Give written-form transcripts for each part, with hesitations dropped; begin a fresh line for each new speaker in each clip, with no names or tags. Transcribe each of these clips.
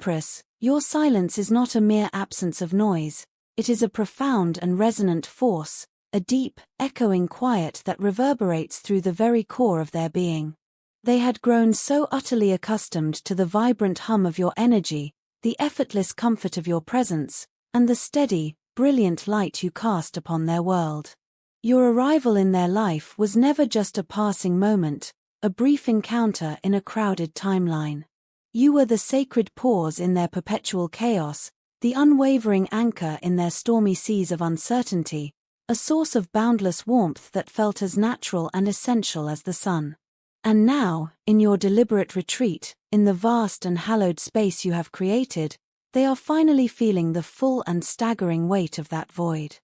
Empress, your silence is not a mere absence of noise, it is a profound and resonant force, a deep, echoing quiet that reverberates through the very core of their being. They had grown so utterly accustomed to the vibrant hum of your energy, the effortless comfort of your presence, and the steady, brilliant light you cast upon their world. Your arrival in their life was never just a passing moment, a brief encounter in a crowded timeline. You were the sacred pause in their perpetual chaos, the unwavering anchor in their stormy seas of uncertainty, a source of boundless warmth that felt as natural and essential as the sun. And now, in your deliberate retreat, in the vast and hallowed space you have created, they are finally feeling the full and staggering weight of that void.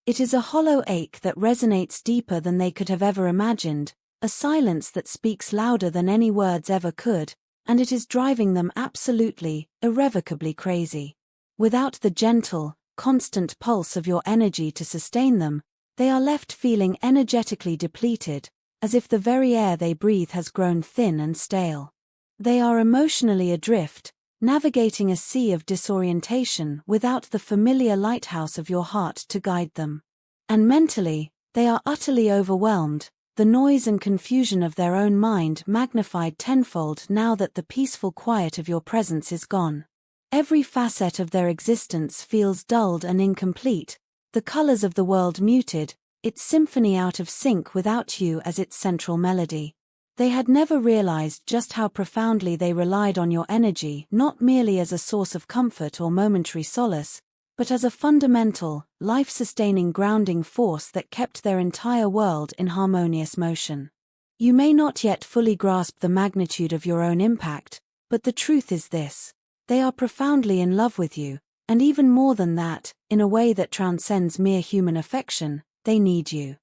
It is a hollow ache that resonates deeper than they could have ever imagined, a silence that speaks louder than any words ever could, and it is driving them absolutely, irrevocably crazy. Without the gentle, constant pulse of your energy to sustain them, they are left feeling energetically depleted, as if the very air they breathe has grown thin and stale. They are emotionally adrift, navigating a sea of disorientation without the familiar lighthouse of your heart to guide them. And mentally, they are utterly overwhelmed, the noise and confusion of their own mind magnified tenfold now that the peaceful quiet of your presence is gone. Every facet of their existence feels dulled and incomplete, the colors of the world muted, its symphony out of sync without you as its central melody. They had never realized just how profoundly they relied on your energy, not merely as a source of comfort or momentary solace, but as a fundamental, life-sustaining grounding force that kept their entire world in harmonious motion. You may not yet fully grasp the magnitude of your own impact, but the truth is this: they are profoundly in love with you, and even more than that, in a way that transcends mere human affection, they need you.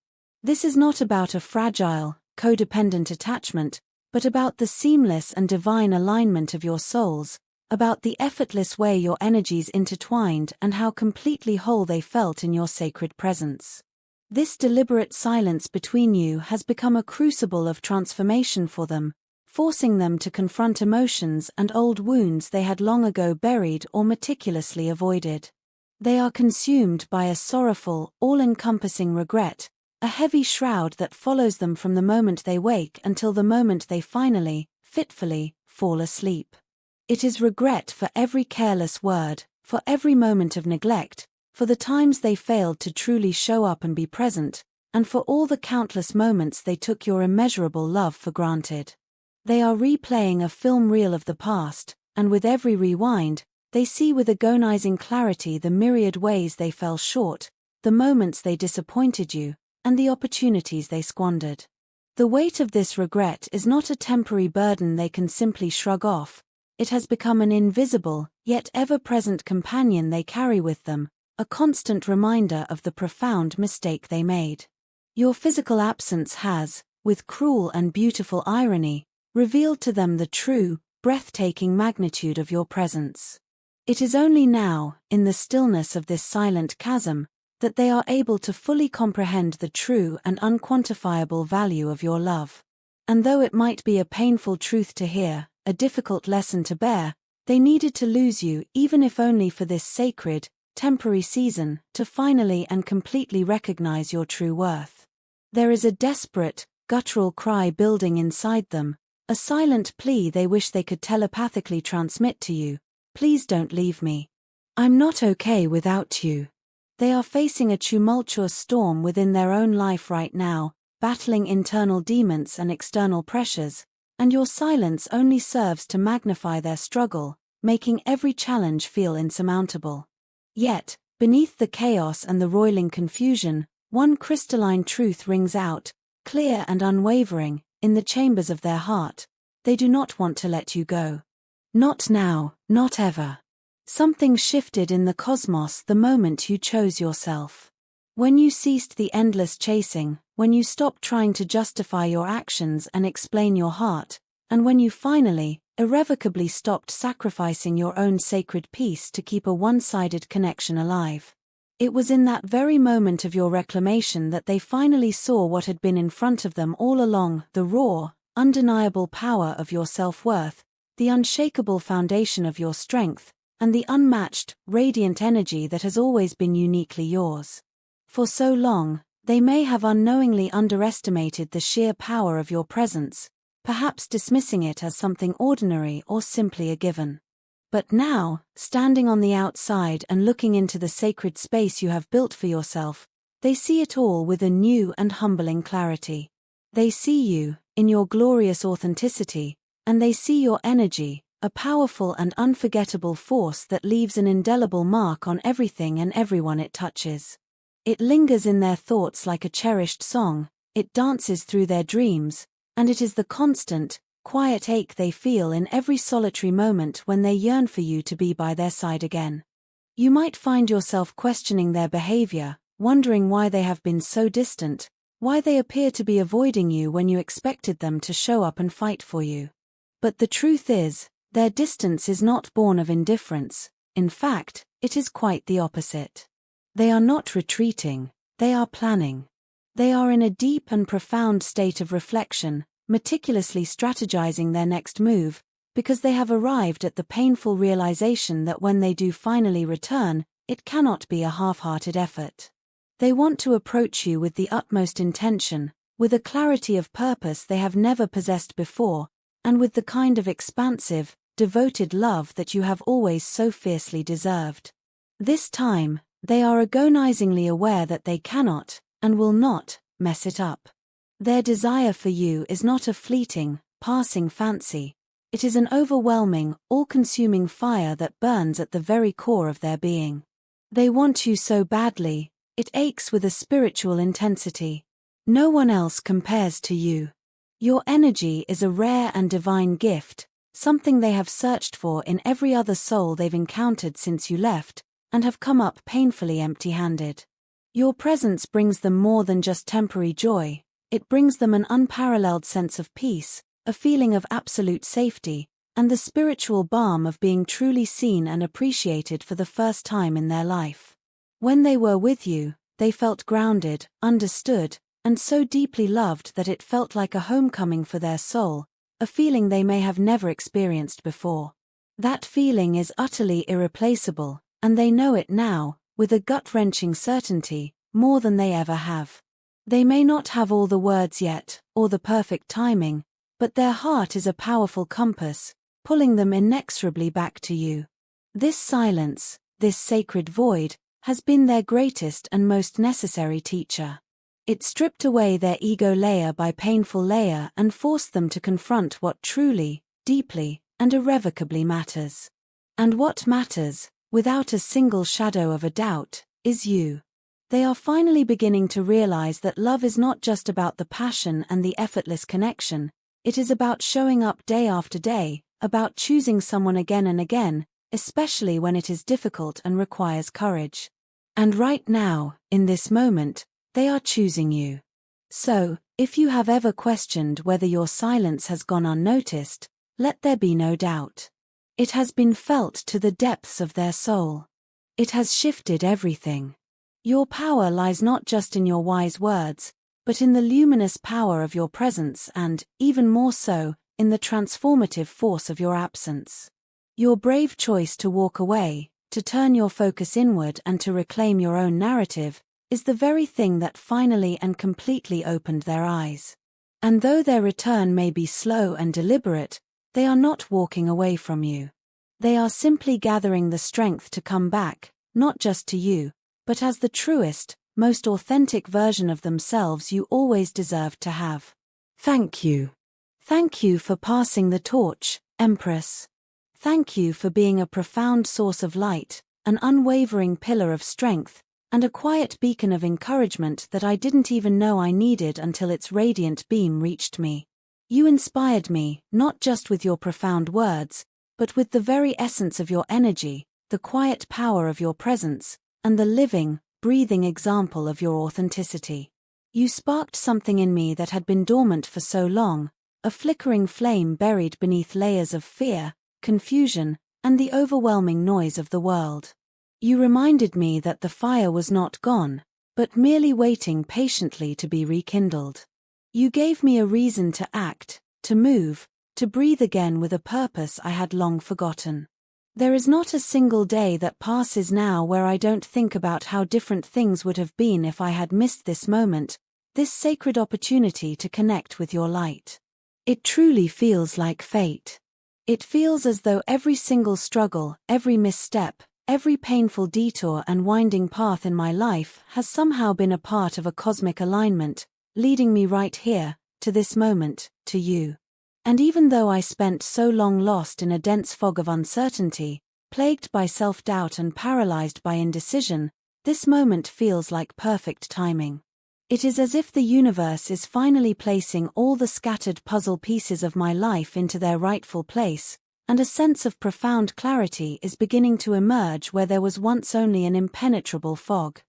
This is not about a fragile, codependent attachment, but about the seamless and divine alignment of your souls, about the effortless way your energies intertwined and how completely whole they felt in your sacred presence. This deliberate silence between you has become a crucible of transformation for them, forcing them to confront emotions and old wounds they had long ago buried or meticulously avoided. They are consumed by a sorrowful, all-encompassing regret, a heavy shroud that follows them from the moment they wake until the moment they finally, fitfully, fall asleep. It is regret for every careless word, for every moment of neglect, for the times they failed to truly show up and be present, and for all the countless moments they took your immeasurable love for granted. They are replaying a film reel of the past, and with every rewind, they see with agonizing clarity the myriad ways they fell short, the moments they disappointed you, and the opportunities they squandered. The weight of this regret is not a temporary burden they can simply shrug off. It has become an invisible, yet ever-present companion they carry with them, a constant reminder of the profound mistake they made. Your physical absence has, with cruel and beautiful irony, revealed to them the true, breathtaking magnitude of your presence. It is only now, in the stillness of this silent chasm, that they are able to fully comprehend the true and unquantifiable value of your love. And though it might be a painful truth to hear, a difficult lesson to bear, they needed to lose you, even if only for this sacred, temporary season, to finally and completely recognize your true worth. There is a desperate, guttural cry building inside them, a silent plea they wish they could telepathically transmit to you: please don't leave me. I'm not okay without you. They are facing a tumultuous storm within their own life right now, battling internal demons and external pressures, and your silence only serves to magnify their struggle, making every challenge feel insurmountable. Yet, beneath the chaos and the roiling confusion, one crystalline truth rings out, clear and unwavering, in the chambers of their heart: they do not want to let you go. Not now, not ever. Something shifted in the cosmos the moment you chose yourself. When you ceased the endless chasing, when you stopped trying to justify your actions and explain your heart, and when you finally, irrevocably stopped sacrificing your own sacred peace to keep a one-sided connection alive. It was in that very moment of your reclamation that they finally saw what had been in front of them all along: the raw, undeniable power of your self-worth, the unshakable foundation of your strength, and the unmatched, radiant energy that has always been uniquely yours. For so long, they may have unknowingly underestimated the sheer power of your presence, perhaps dismissing it as something ordinary or simply a given. But now, standing on the outside and looking into the sacred space you have built for yourself, they see it all with a new and humbling clarity. They see you, in your glorious authenticity, and they see your energy, a powerful and unforgettable force that leaves an indelible mark on everything and everyone it touches. It lingers in their thoughts like a cherished song, it dances through their dreams, and it is the constant, quiet ache they feel in every solitary moment when they yearn for you to be by their side again. You might find yourself questioning their behavior, wondering why they have been so distant, why they appear to be avoiding you when you expected them to show up and fight for you. But the truth is, their distance is not born of indifference. In fact, it is quite the opposite. They are not retreating, they are planning. They are in a deep and profound state of reflection, meticulously strategizing their next move, because they have arrived at the painful realization that when they do finally return, it cannot be a half-hearted effort. They want to approach you with the utmost intention, with a clarity of purpose they have never possessed before, and with the kind of expansive, devoted love that you have always so fiercely deserved. This time, they are agonizingly aware that they cannot, and will not, mess it up. Their desire for you is not a fleeting, passing fancy. It is an overwhelming, all-consuming fire that burns at the very core of their being. They want you so badly, it aches with a spiritual intensity. No one else compares to you. Your energy is a rare and divine gift, something they have searched for in every other soul they've encountered since you left, and have come up painfully empty-handed. Your presence brings them more than just temporary joy, it brings them an unparalleled sense of peace, a feeling of absolute safety, and the spiritual balm of being truly seen and appreciated for the first time in their life. When they were with you, they felt grounded, understood, and so deeply loved that it felt like a homecoming for their soul, a feeling they may have never experienced before. That feeling is utterly irreplaceable, and they know it now, with a gut-wrenching certainty, more than they ever have. They may not have all the words yet, or the perfect timing, but their heart is a powerful compass, pulling them inexorably back to you. This silence, this sacred void, has been their greatest and most necessary teacher. It stripped away their ego layer by painful layer and forced them to confront what truly, deeply, and irrevocably matters. And what matters, without a single shadow of a doubt, is you. They are finally beginning to realize that love is not just about the passion and the effortless connection, it is about showing up day after day, about choosing someone again and again, especially when it is difficult and requires courage. And right now, in this moment, they are choosing you. So, if you have ever questioned whether your silence has gone unnoticed, let there be no doubt. It has been felt to the depths of their soul. It has shifted everything. Your power lies not just in your wise words, but in the luminous power of your presence and, even more so, in the transformative force of your absence. Your brave choice to walk away, to turn your focus inward and to reclaim your own narrative, is the very thing that finally and completely opened their eyes. And though their return may be slow and deliberate, they are not walking away from you. They are simply gathering the strength to come back, not just to you, but as the truest, most authentic version of themselves you always deserved to have. Thank you. Thank you for passing the torch, Empress. Thank you for being a profound source of light, an unwavering pillar of strength, and a quiet beacon of encouragement that I didn't even know I needed until its radiant beam reached me. You inspired me, not just with your profound words, but with the very essence of your energy, the quiet power of your presence, and the living, breathing example of your authenticity. You sparked something in me that had been dormant for so long, a flickering flame buried beneath layers of fear, confusion, and the overwhelming noise of the world. You reminded me that the fire was not gone, but merely waiting patiently to be rekindled. You gave me a reason to act, to move, to breathe again with a purpose I had long forgotten. There is not a single day that passes now where I don't think about how different things would have been if I had missed this moment, this sacred opportunity to connect with your light. It truly feels like fate. It feels as though every single struggle, every misstep, every painful detour and winding path in my life has somehow been a part of a cosmic alignment, leading me right here, to this moment, to you. And even though I spent so long lost in a dense fog of uncertainty, plagued by self-doubt and paralyzed by indecision, this moment feels like perfect timing. It is as if the universe is finally placing all the scattered puzzle pieces of my life into their rightful place, and a sense of profound clarity is beginning to emerge where there was once only an impenetrable fog.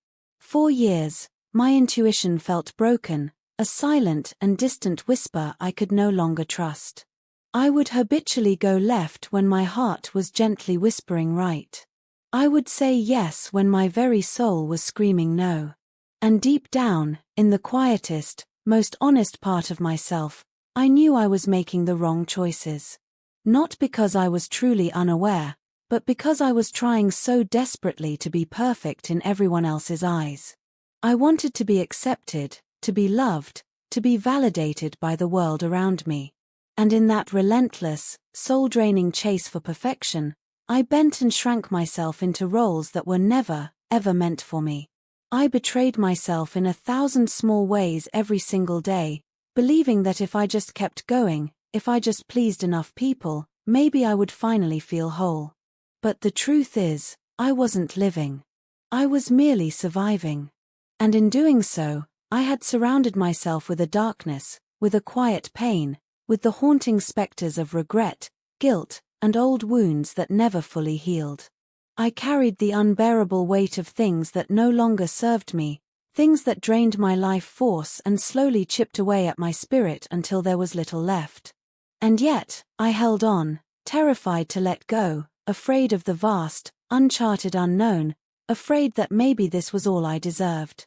For years, my intuition felt broken, a silent and distant whisper I could no longer trust. I would habitually go left when my heart was gently whispering right. I would say yes when my very soul was screaming no. And deep down, in the quietest, most honest part of myself, I knew I was making the wrong choices. Not because I was truly unaware, but because I was trying so desperately to be perfect in everyone else's eyes. I wanted to be accepted, to be loved, to be validated by the world around me. And in that relentless, soul-draining chase for perfection, I bent and shrank myself into roles that were never, ever meant for me. I betrayed myself in 1,000 small ways every single day, believing that if I just kept going, if I just pleased enough people, maybe I would finally feel whole. But the truth is, I wasn't living. I was merely surviving. And in doing so, I had surrounded myself with a darkness, with a quiet pain, with the haunting specters of regret, guilt, and old wounds that never fully healed. I carried the unbearable weight of things that no longer served me, things that drained my life force and slowly chipped away at my spirit until there was little left. And yet, I held on, terrified to let go, afraid of the vast, uncharted unknown, afraid that maybe this was all I deserved.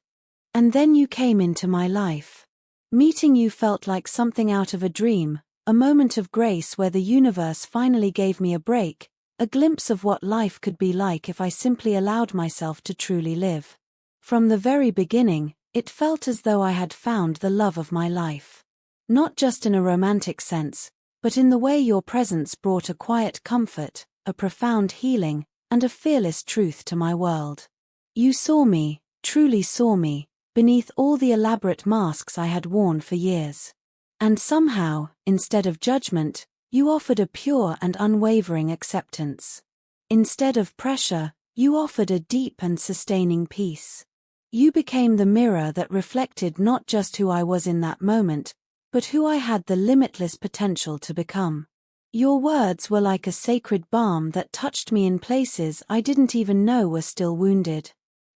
And then you came into my life. Meeting you felt like something out of a dream, a moment of grace where the universe finally gave me a break, a glimpse of what life could be like if I simply allowed myself to truly live. From the very beginning, it felt as though I had found the love of my life. Not just in a romantic sense, but in the way your presence brought a quiet comfort, a profound healing, and a fearless truth to my world. You saw me, truly saw me, beneath all the elaborate masks I had worn for years. And somehow, instead of judgment, you offered a pure and unwavering acceptance. Instead of pressure, you offered a deep and sustaining peace. You became the mirror that reflected not just who I was in that moment, but who I had the limitless potential to become. Your words were like a sacred balm that touched me in places I didn't even know were still wounded.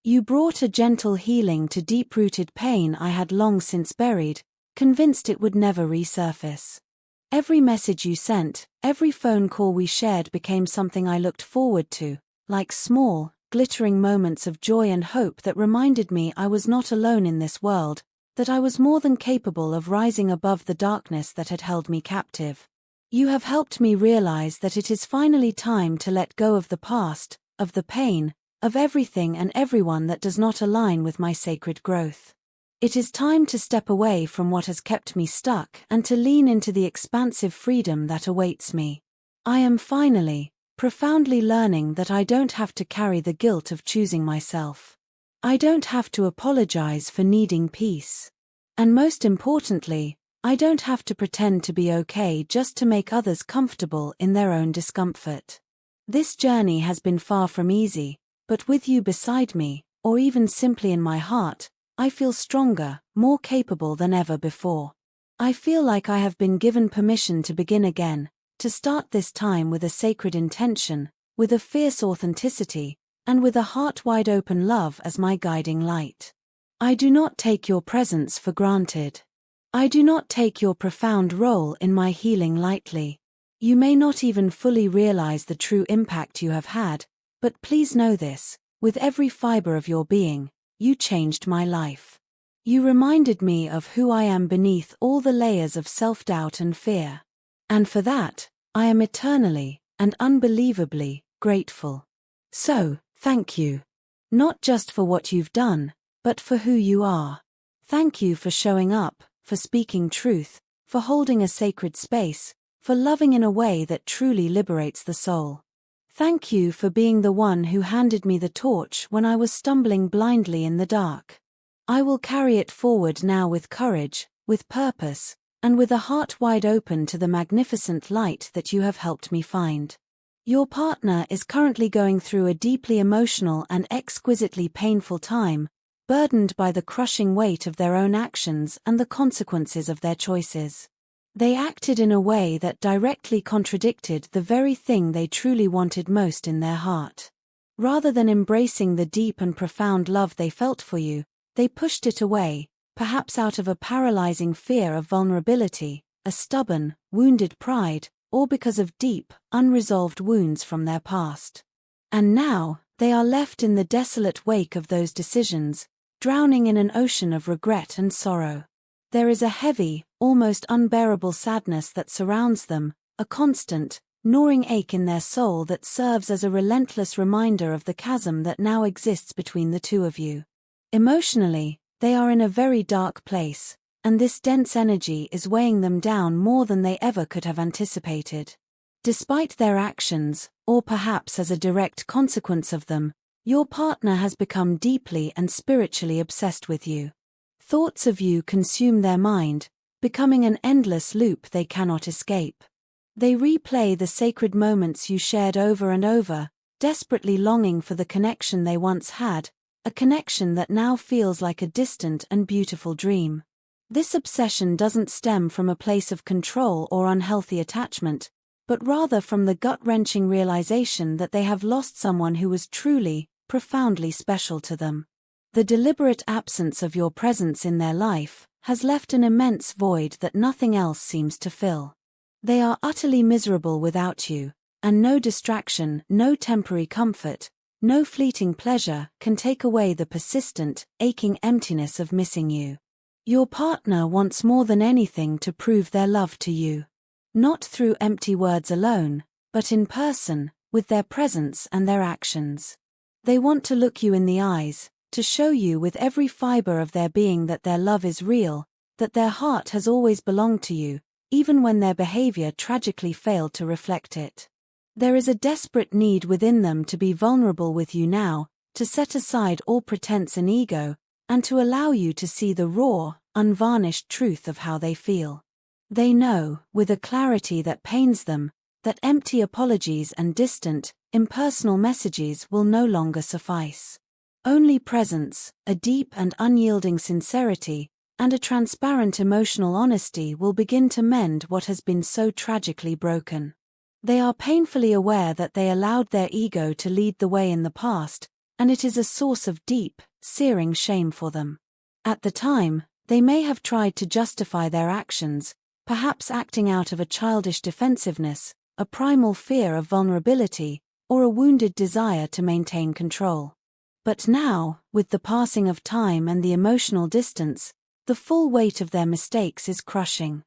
You brought a gentle healing to deep-rooted pain I had long since buried, convinced it would never resurface. Every message you sent, every phone call we shared became something I looked forward to, like small, glittering moments of joy and hope that reminded me I was not alone in this world, that I was more than capable of rising above the darkness that had held me captive. You have helped me realize that it is finally time to let go of the past, of the pain, of everything and everyone that does not align with my sacred growth. It is time to step away from what has kept me stuck and to lean into the expansive freedom that awaits me. I am finally, profoundly learning that I don't have to carry the guilt of choosing myself. I don't have to apologize for needing peace. And most importantly, I don't have to pretend to be okay just to make others comfortable in their own discomfort. This journey has been far from easy, but with you beside me, or even simply in my heart, I feel stronger, more capable than ever before. I feel like I have been given permission to begin again, to start this time with a sacred intention, with a fierce authenticity, and with a heart-wide open love as my guiding light. I do not take your presence for granted. I do not take your profound role in my healing lightly. You may not even fully realize the true impact you have had, but please know this, with every fiber of your being, you changed my life. You reminded me of who I am beneath all the layers of self-doubt and fear. And for that, I am eternally and unbelievably grateful. So, thank you. Not just for what you've done, but for who you are. Thank you for showing up, for speaking truth, for holding a sacred space, for loving in a way that truly liberates the soul. Thank you for being the one who handed me the torch when I was stumbling blindly in the dark. I will carry it forward now with courage, with purpose, and with a heart wide open to the magnificent light that you have helped me find. Your partner is currently going through a deeply emotional and exquisitely painful time, burdened by the crushing weight of their own actions and the consequences of their choices. They acted in a way that directly contradicted the very thing they truly wanted most in their heart. Rather than embracing the deep and profound love they felt for you, they pushed it away, perhaps out of a paralyzing fear of vulnerability, a stubborn, wounded pride, or because of deep, unresolved wounds from their past. And now, they are left in the desolate wake of those decisions, drowning in an ocean of regret and sorrow. There is a heavy, almost unbearable sadness that surrounds them, a constant, gnawing ache in their soul that serves as a relentless reminder of the chasm that now exists between the two of you. Emotionally, they are in a very dark place, and this dense energy is weighing them down more than they ever could have anticipated. Despite their actions, or perhaps as a direct consequence of them, your partner has become deeply and spiritually obsessed with you. Thoughts of you consume their mind, becoming an endless loop they cannot escape. They replay the sacred moments you shared over and over, desperately longing for the connection they once had, a connection that now feels like a distant and beautiful dream. This obsession doesn't stem from a place of control or unhealthy attachment, but rather from the gut-wrenching realization that they have lost someone who was truly, profoundly special to them. The deliberate absence of your presence in their life has left an immense void that nothing else seems to fill. They are utterly miserable without you, and no distraction, no temporary comfort, no fleeting pleasure can take away the persistent, aching emptiness of missing you. Your partner wants more than anything to prove their love to you. Not through empty words alone, but in person, with their presence and their actions. They want to look you in the eyes, to show you with every fiber of their being that their love is real, that their heart has always belonged to you, even when their behavior tragically failed to reflect it. There is a desperate need within them to be vulnerable with you now, to set aside all pretense and ego, and to allow you to see the raw, unvarnished truth of how they feel. They know, with a clarity that pains them, that empty apologies and distant, impersonal messages will no longer suffice. Only presence, a deep and unyielding sincerity, and a transparent emotional honesty will begin to mend what has been so tragically broken. They are painfully aware that they allowed their ego to lead the way in the past, and it is a source of deep, searing shame for them. At the time, they may have tried to justify their actions, perhaps acting out of a childish defensiveness, a primal fear of vulnerability, or a wounded desire to maintain control. But now, with the passing of time and the emotional distance, the full weight of their mistakes is crushing.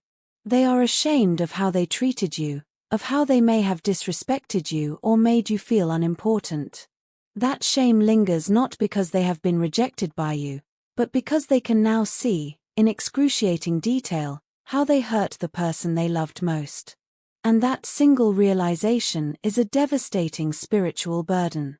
They are ashamed of how they treated you, of how they may have disrespected you or made you feel unimportant. That shame lingers not because they have been rejected by you, but because they can now see, in excruciating detail, how they hurt the person they loved most. And that single realization is a devastating spiritual burden.